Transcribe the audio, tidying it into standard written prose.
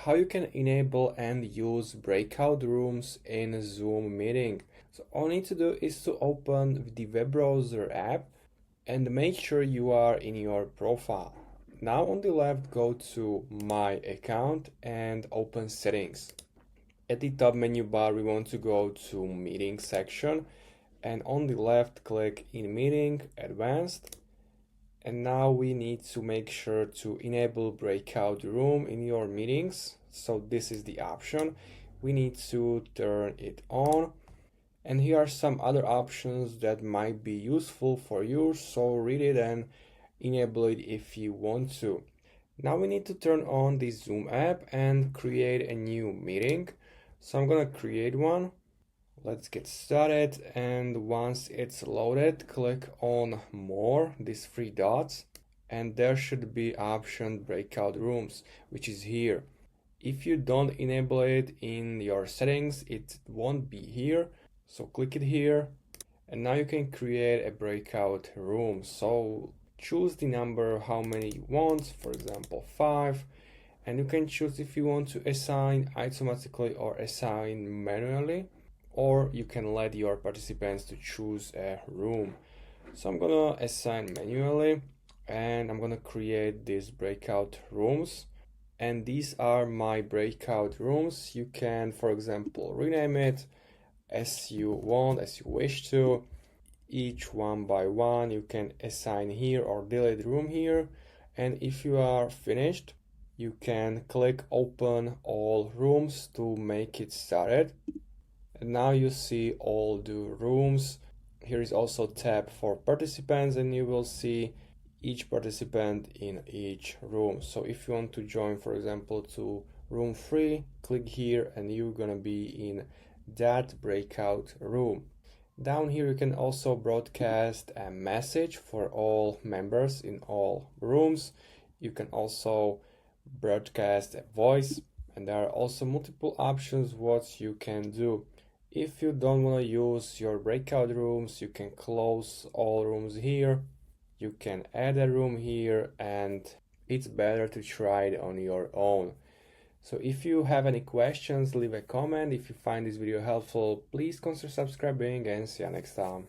how you can enable and use breakout rooms in a Zoom meeting. So all you need to do is to open the web browser app and make sure you are in your profile. Now on the left, go to My Account and open Settings. At the top menu bar, we want to go to Meeting section, and on the left, click in Meeting, Advanced. And now we need to make sure to enable breakout room in your meetings. So this is the option. We need to turn it on. And here are some other options that might be useful for you. So read it and enable it if you want to. Now we need to turn on the Zoom app and create a new meeting. So I'm gonna create one. Let's get started, and once it's loaded, click on More, these three dots, and there should be option Breakout Rooms, which is here. If you don't enable it in your settings, it won't be here, so click it here, and now you can create a breakout room. So choose the number, how many you want, for example 5, and you can choose if you want to assign automatically or assign manually, or you can let your participants to choose a room. So I'm gonna assign manually, and I'm gonna create these breakout rooms, and these are my breakout rooms. You can, for example, rename it as you want, as you wish to, each one by one. You can assign here or delete room here, and if you are finished, you can click open all rooms to make it started. And now you see all the rooms. Here is also tab for participants, and you will see each participant in each room. So if you want to join, for example, to room 3, click here and you're gonna be in that breakout room. Down here you can also broadcast a message for all members in all rooms. You can also broadcast a voice, and there are also multiple options what you can do. If you don't want to use your breakout rooms, you can close all rooms here. You can add a room here, and it's better to try it on your own. So if you have any questions, leave a comment. If you find this video helpful, please consider subscribing, and see you next time.